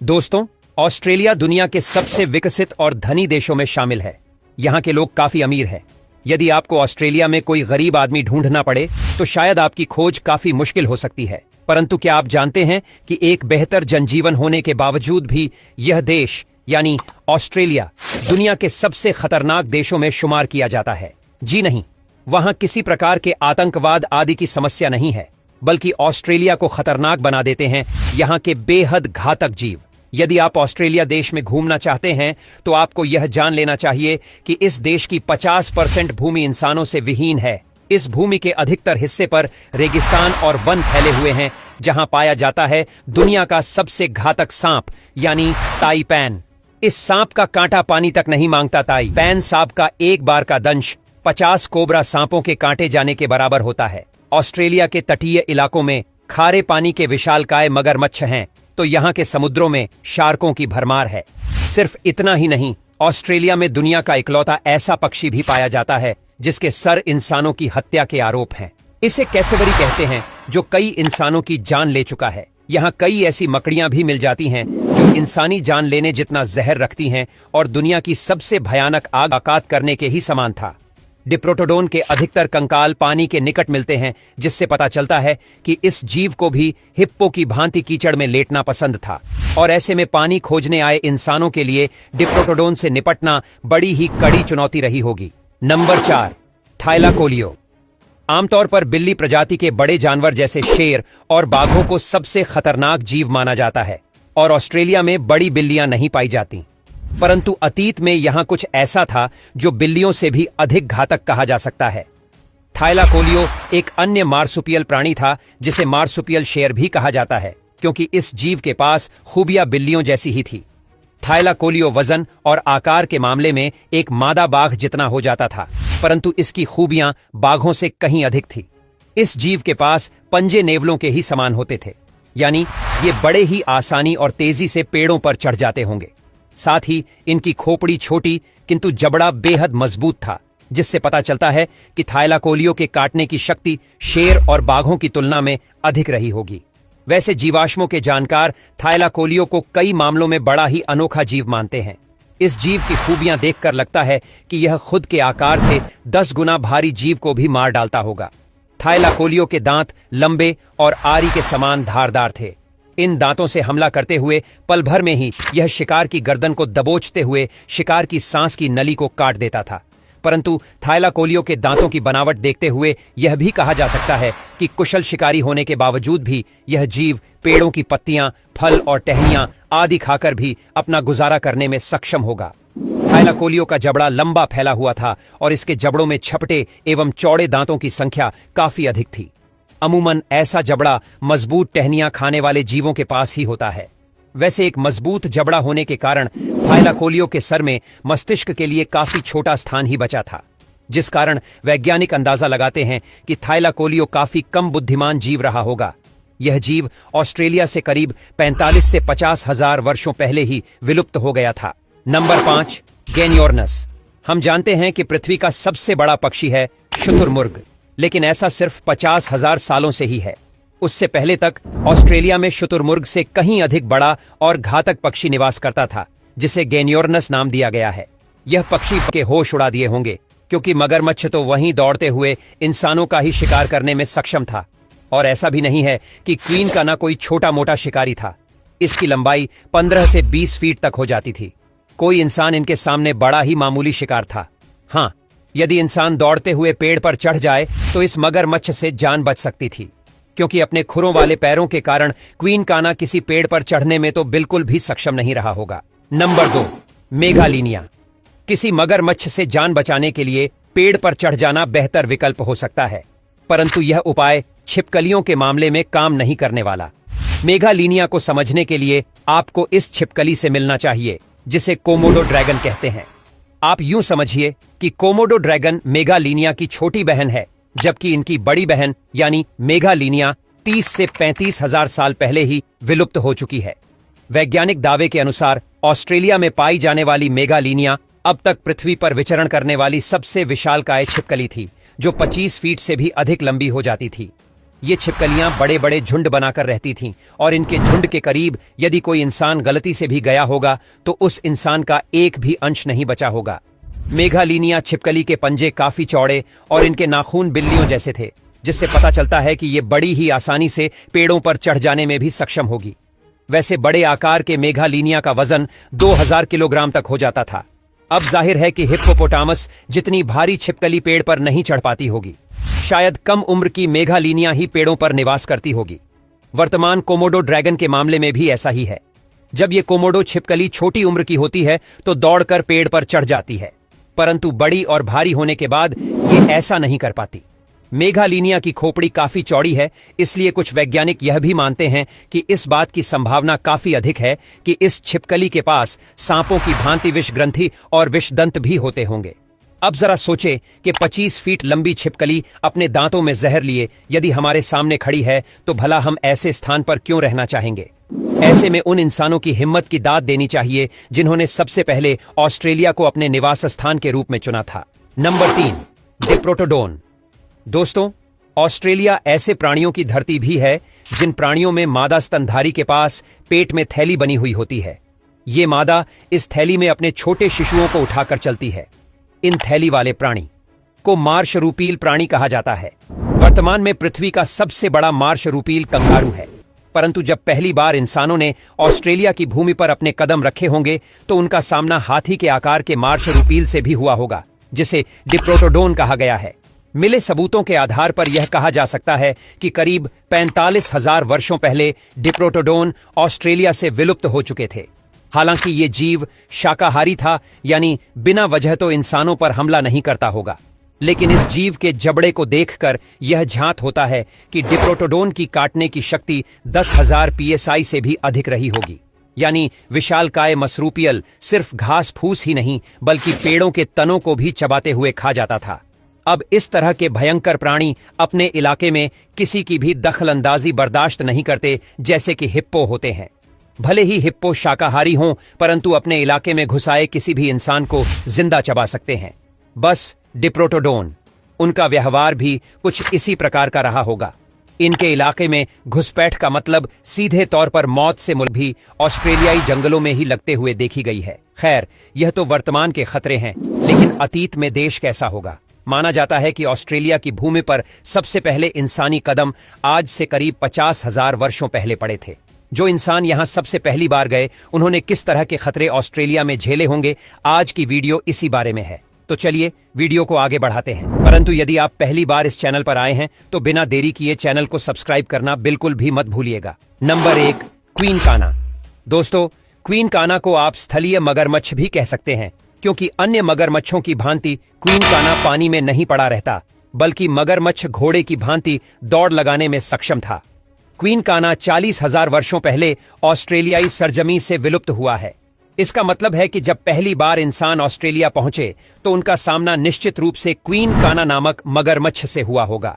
दोस्तों, ऑस्ट्रेलिया दुनिया के सबसे विकसित और धनी देशों में शामिल है। यहाँ के लोग काफी अमीर हैं। यदि आपको ऑस्ट्रेलिया में कोई गरीब आदमी ढूंढना पड़े तो शायद आपकी खोज काफी मुश्किल हो सकती है। परंतु क्या आप जानते हैं कि एक बेहतर जनजीवन होने के बावजूद भी यह देश यानी ऑस्ट्रेलिया दुनिया के सबसे खतरनाक देशों में शुमार किया जाता है? जी नहीं, वहां किसी प्रकार के आतंकवाद आदि की समस्या नहीं है, बल्कि ऑस्ट्रेलिया को खतरनाक बना देते हैं यहाँ के बेहद घातक जीव। यदि आप ऑस्ट्रेलिया देश में घूमना चाहते हैं तो आपको यह जान लेना चाहिए कि इस देश की 50% भूमि इंसानों से विहीन है। इस भूमि के अधिकतर हिस्से पर रेगिस्तान और वन फैले हुए हैं, जहां पाया जाता है दुनिया का सबसे घातक सांप यानी ताइपैन। इस सांप का कांटा पानी तक नहीं मांगता। ताइपैन सांप का एक बार का दंश 50 कोबरा सांपों के कांटे जाने के बराबर होता है। ऑस्ट्रेलिया के तटीय इलाकों में खारे पानी के विशालकाय मगरमच्छ हैं, तो यहाँ के समुद्रों में शार्कों की भरमार है। सिर्फ इतना ही नहीं, ऑस्ट्रेलिया में दुनिया का इकलौता ऐसा पक्षी भी पाया जाता है जिसके सर इंसानों की हत्या के आरोप हैं। इसे कैसेवरी कहते हैं, जो कई इंसानों की जान ले चुका है। यहाँ कई ऐसी मकड़ियां भी मिल जाती हैं जो इंसानी जान लेने जितना जहर रखती हैं और दुनिया की सबसे भयानक आग आकात करने के ही समान था। डिप्रोटोडोन के अधिकतर कंकाल पानी के निकट मिलते हैं, जिससे पता चलता है कि इस जीव को भी हिप्पो की भांति कीचड़ में लेटना पसंद था। और ऐसे में पानी खोजने आए इंसानों के लिए डिप्रोटोडोन से निपटना बड़ी ही कड़ी चुनौती रही होगी। Number 4, Thylacoleo. आमतौर पर बिल्ली प्रजाति के बड़े जानवर जैसे शेर और बाघों को सबसे खतरनाक जीव माना जाता है और ऑस्ट्रेलिया में बड़ी बिल्लियां नहीं पाई जाती। परंतु अतीत में यहां कुछ ऐसा था जो बिल्लियों से भी अधिक घातक कहा जा सकता है। थाइलाकोलियो एक अन्य मार्सुपियल प्राणी था, जिसे मार्सुपियल शेर भी कहा जाता है, क्योंकि इस जीव के पास खूबियां बिल्लियों जैसी ही थी। थाइलाकोलियो वजन और आकार के मामले में एक मादा बाघ जितना हो जाता था, परंतु इसकी खूबियां बाघों से कहीं अधिक थी। इस जीव के पास पंजे नेवलों के ही समान होते थे, यानी ये बड़े ही आसानी और तेजी से पेड़ों पर चढ़ जाते होंगे। साथ ही इनकी खोपड़ी छोटी किंतु जबड़ा बेहद मजबूत था, जिससे पता चलता है कि थाइलाकोलियो के काटने की शक्ति शेर और बाघों की तुलना में अधिक रही होगी। वैसे जीवाश्मों के जानकार थाइलाकोलियो को कई मामलों में बड़ा ही अनोखा जीव मानते हैं। इस जीव की खूबियां देखकर लगता है कि यह खुद के आकार से 10 गुना भारी जीव को भी मार डालता होगा। थाइलाकोलियो के दांत लंबे और आरी के समान धारदार थे। इन दांतों से हमला करते हुए पल भर में ही यह शिकार की गर्दन को दबोचते हुए शिकार की सांस की नली को काट देता था। परंतु थाइलाकोलियो के दांतों की बनावट देखते हुए यह भी कहा जा सकता है कि कुशल शिकारी होने के बावजूद भी यह जीव पेड़ों की पत्तियां, फल और टहनियां आदि खाकर भी अपना गुजारा करने में सक्षम होगा। थाइलाकोलियो का जबड़ा लंबा फैला हुआ था और इसके जबड़ों में छपटे एवं चौड़े दांतों की संख्या काफी अधिक थी। अमूमन ऐसा जबड़ा मजबूत टहनियां खाने वाले जीवों के पास ही होता है। वैसे एक मजबूत जबड़ा होने के कारण थाइलाकोलियो के सर में मस्तिष्क के लिए काफी छोटा स्थान ही बचा था, जिस कारण वैज्ञानिक अंदाजा लगाते हैं कि थाइलाकोलियो काफी कम बुद्धिमान जीव रहा होगा। यह जीव ऑस्ट्रेलिया से करीब 45 से 50 हजार वर्षों पहले ही विलुप्त हो गया था। नंबर 5, गेनियोर्नस। हम जानते हैं कि पृथ्वी का सबसे बड़ा पक्षी है शुतुरमुर्ग, लेकिन ऐसा सिर्फ 50,000 सालों से ही है। उससे पहले तक ऑस्ट्रेलिया में शुतुरमुर्ग से कहीं अधिक बड़ा और घातक पक्षी निवास करता था, जिसे गेनियोर्नस नाम दिया गया है। यह पक्षी के होश उड़ा दिए होंगे, क्योंकि मगरमच्छ तो वहीं दौड़ते हुए इंसानों का ही शिकार करने में सक्षम था। और ऐसा भी नहीं है कि क्वीन का ना कोई छोटा मोटा शिकारी था। इसकी लंबाई 15 से 20 फीट तक हो जाती थी। कोई इंसान इनके सामने बड़ा ही मामूली शिकार था। हाँ, यदि इंसान दौड़ते हुए पेड़ पर चढ़ जाए तो इस मगरमच्छ से जान बच सकती थी, क्योंकि अपने खुरों वाले पैरों के कारण क्वीन काना किसी पेड़ पर चढ़ने में तो बिल्कुल भी सक्षम नहीं रहा होगा। नंबर 2, मेगालिनिया। किसी मगरमच्छ से जान बचाने के लिए पेड़ पर चढ़ जाना बेहतर विकल्प हो सकता है, परंतु यह उपाय छिपकलियों के मामले में काम नहीं करने वाला। मेगालिनिया को समझने के लिए आपको इस छिपकली से मिलना चाहिए, जिसे कोमोडो ड्रैगन कहते हैं। आप यूं समझिए कि कोमोडो ड्रैगन मेगालिनिया की छोटी बहन है, जबकि इनकी बड़ी बहन यानी मेगालिनिया 30 से 35 हजार साल पहले ही विलुप्त हो चुकी है। वैज्ञानिक दावे के अनुसार ऑस्ट्रेलिया में पाई जाने वाली मेगालिनिया अब तक पृथ्वी पर विचरण करने वाली सबसे विशालकाय छिपकली थी, जो 25 फीट से भी अधिक लंबी हो जाती थी। ये छिपकलियां बड़े बड़े झुंड बनाकर रहती थीं और इनके झुंड के करीब यदि कोई इंसान गलती से भी गया होगा तो उस इंसान का एक भी अंश नहीं बचा होगा। मेघालीनिया छिपकली के पंजे काफी चौड़े और इनके नाखून बिल्लियों जैसे थे, जिससे पता चलता है कि ये बड़ी ही आसानी से पेड़ों पर चढ़ जाने में भी सक्षम होगी। वैसे बड़े आकार के मेघालीनिया का वजन 2000 किलोग्राम तक हो जाता था। अब जाहिर है कि हिप्पोपोटामस जितनी भारी छिपकली पेड़ पर नहीं चढ़ पाती होगी। शायद कम उम्र की मेघालीनिया ही पेड़ों पर निवास करती होगी। वर्तमान कोमोडो ड्रैगन के मामले में भी ऐसा ही है। जब ये कोमोडो छिपकली छोटी उम्र की होती है तो दौड़कर पेड़ पर चढ़ जाती है, परंतु बड़ी और भारी होने के बाद ये ऐसा नहीं कर पाती। मेघालीनिया की खोपड़ी काफी चौड़ी है, इसलिए कुछ वैज्ञानिक यह भी मानते हैं कि इस बात की संभावना काफी अधिक है कि इस छिपकली के पास सांपों की भांति विष ग्रंथि और विषदंत भी होते होंगे। अब जरा सोचे कि 25 फीट लंबी छिपकली अपने दांतों में जहर लिए यदि हमारे सामने खड़ी है तो भला हम ऐसे स्थान पर क्यों रहना चाहेंगे। ऐसे में उन इंसानों की हिम्मत की दाद देनी चाहिए जिन्होंने सबसे पहले ऑस्ट्रेलिया को अपने निवास स्थान के रूप में चुना था। नंबर 3, डिप्रोटोडोन। दोस्तों, ऑस्ट्रेलिया ऐसे प्राणियों की धरती भी है जिन प्राणियों में मादा स्तनधारी के पास पेट में थैली बनी हुई होती है। ये मादा इस थैली में अपने छोटे शिशुओं को उठाकर चलती है। इन थैली वाले प्राणी को मार्शरूपील प्राणी कहा जाता है। वर्तमान में पृथ्वी का सबसे बड़ा मार्शरूपील कंगारू है, परंतु जब पहली बार इंसानों ने ऑस्ट्रेलिया की भूमि पर अपने कदम रखे होंगे तो उनका सामना हाथी के आकार के मार्शरूपील से भी हुआ होगा, जिसे डिप्रोटोडोन कहा गया है। मिले सबूतों के आधार पर यह कहा जा सकता है कि करीब 45,000 वर्षों पहले डिप्रोटोडोन ऑस्ट्रेलिया से विलुप्त हो चुके थे। हालांकि ये जीव शाकाहारी था, यानी बिना वजह तो इंसानों पर हमला नहीं करता होगा, लेकिन इस जीव के जबड़े को देखकर यह झांत होता है कि डिप्रोटोडोन की काटने की शक्ति 10,000 psi से भी अधिक रही होगी। यानी विशालकाय मसरूपियल सिर्फ घास फूस ही नहीं बल्कि पेड़ों के तनों को भी चबाते हुए खा जाता था। अब इस तरह के भयंकर प्राणी अपने इलाके में किसी की भी दखलंदाजी बर्दाश्त नहीं करते, जैसे कि हिप्पो होते हैं। भले ही हिप्पो शाकाहारी हों, परंतु अपने इलाके में घुसाए किसी भी इंसान को जिंदा चबा सकते हैं। बस डिप्रोटोडोन, उनका व्यवहार भी कुछ इसी प्रकार का रहा होगा। इनके इलाके में घुसपैठ का मतलब सीधे तौर पर मौत से मुल भी ऑस्ट्रेलियाई जंगलों में ही लगते हुए देखी गई है। खैर, यह तो वर्तमान के खतरे हैं, लेकिन अतीत में देश कैसा होगा। माना जाता है कि ऑस्ट्रेलिया की भूमि पर सबसे पहले इंसानी कदम आज से करीब 50,000 वर्षों पहले पड़े थे। जो इंसान यहां सबसे पहली बार गए, उन्होंने किस तरह के खतरे ऑस्ट्रेलिया में झेले होंगे, आज की वीडियो इसी बारे में है। तो चलिए वीडियो को आगे बढ़ाते हैं। परंतु यदि आप पहली बार इस चैनल पर आए हैं तो बिना देरी किए चैनल को सब्सक्राइब करना बिल्कुल भी मत भूलिएगा। नंबर 1, क्वीन काना। दोस्तों, क्वीन काना को आप स्थलीय मगरमच्छ भी कह सकते हैं, क्योंकि अन्य मगरमच्छों की भांति क्वीन काना पानी में नहीं पड़ा रहता, बल्कि मगरमच्छ घोड़े की भांति दौड़ लगाने में सक्षम था। क्वीन काना 40,000 वर्षों पहले ऑस्ट्रेलियाई सरजमी से विलुप्त हुआ है। इसका मतलब है कि जब पहली बार इंसान ऑस्ट्रेलिया पहुंचे तो उनका सामना निश्चित रूप से क्वीन काना नामक मगरमच्छ से हुआ होगा।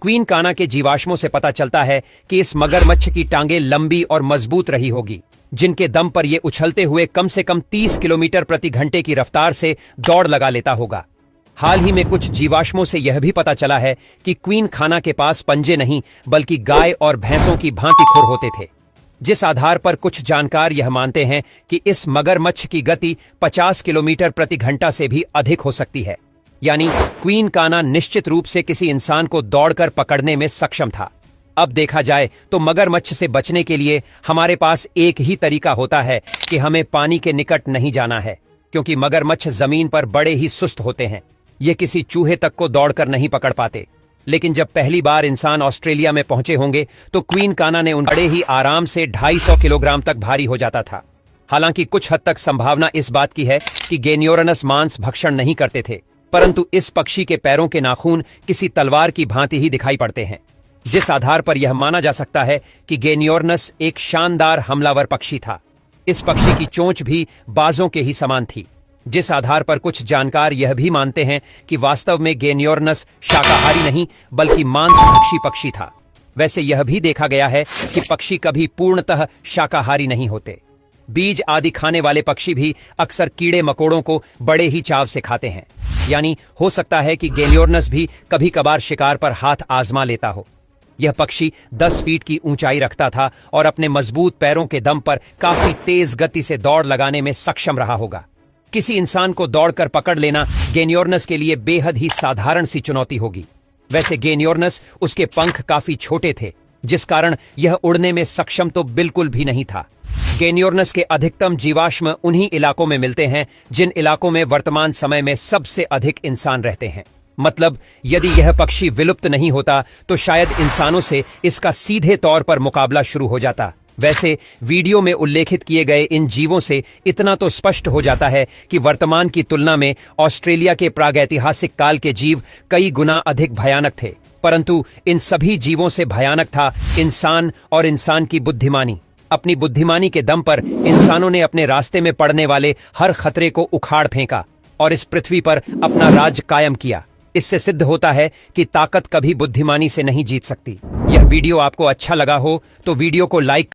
क्वीन काना के जीवाश्मों से पता चलता है कि इस मगरमच्छ की टांगें लंबी और मजबूत रही होगी, जिनके दम पर यह उछलते हुए कम से कम 30 किलोमीटर प्रति घंटे की रफ्तार से दौड़ लगा लेता होगा। हाल ही में कुछ जीवाश्मों से यह भी पता चला है कि क्वीन काना के पास पंजे नहीं बल्कि गाय और भैंसों की भांति खुर होते थे, जिस आधार पर कुछ जानकार यह मानते हैं कि इस मगरमच्छ की गति 50 किलोमीटर प्रति घंटा से भी अधिक हो सकती है। यानी क्वीन काना निश्चित रूप से किसी इंसान को दौड़कर पकड़ने में सक्षम था। अब देखा जाए तो मगरमच्छ से बचने के लिए हमारे पास एक ही तरीका होता है कि हमें पानी के निकट नहीं जाना है, क्योंकि मगरमच्छ जमीन पर बड़े ही सुस्त होते हैं। ये किसी चूहे तक को दौड़कर नहीं पकड़ पाते। लेकिन जब पहली बार इंसान ऑस्ट्रेलिया में पहुंचे होंगे तो क्वीन काना ने उन बड़े ही आराम से 250 किलोग्राम तक भारी हो जाता था। हालांकि कुछ हद तक संभावना इस बात की है कि गेनियोरनस मांस भक्षण नहीं करते थे, परंतु इस पक्षी के पैरों के नाखून किसी तलवार की भांति ही दिखाई पड़ते हैं, जिस आधार पर यह माना जा सकता है कि गेनियोरनस एक शानदार हमलावर पक्षी था। इस पक्षी की चोंच भी बाजों के ही समान थी, जिस आधार पर कुछ जानकार यह भी मानते हैं कि वास्तव में गेनियोरनस शाकाहारी नहीं बल्कि मांसभक्षी पक्षी था। वैसे यह भी देखा गया है कि पक्षी कभी पूर्णतः शाकाहारी नहीं होते। बीज आदि खाने वाले पक्षी भी अक्सर कीड़े मकोड़ों को बड़े ही चाव से खाते हैं। यानी हो सकता है कि गेनियोरनस भी कभी कभार शिकार पर हाथ आजमा लेता हो। यह पक्षी 10 फीट की ऊंचाई रखता था और अपने मजबूत पैरों के दम पर काफी तेज गति से दौड़ लगाने में सक्षम रहा होगा। किसी इंसान को दौड़कर पकड़ लेना गेनियोर्नस के लिए बेहद ही साधारण सी चुनौती होगी। वैसे गेनियोर्नस उसके पंख काफी छोटे थे, जिस कारण यह उड़ने में सक्षम तो बिल्कुल भी नहीं था। गेनियोर्नस के अधिकतम जीवाश्म उन्हीं इलाकों में मिलते हैं जिन इलाकों में वर्तमान समय में सबसे अधिक इंसान रहते हैं। मतलब यदि यह पक्षी विलुप्त नहीं होता तो शायद इंसानों से इसका सीधे तौर पर मुकाबला शुरू हो जाता। वैसे वीडियो में उल्लेखित किए गए इन जीवों से इतना तो स्पष्ट हो जाता है कि वर्तमान की तुलना में ऑस्ट्रेलिया के प्रागैतिहासिक काल के जीव कई गुना अधिक भयानक थे, परंतु इन सभी जीवों से भयानक था इंसान और इंसान की बुद्धिमानी। अपनी बुद्धिमानी के दम पर इंसानों ने अपने रास्ते में पड़ने वाले हर खतरे को उखाड़ फेंका और इस पृथ्वी पर अपना राज कायम किया। इससे सिद्ध होता है कि ताकत कभी बुद्धिमानी से नहीं जीत सकती। यह वीडियो आपको अच्छा लगा हो तो वीडियो को लाइक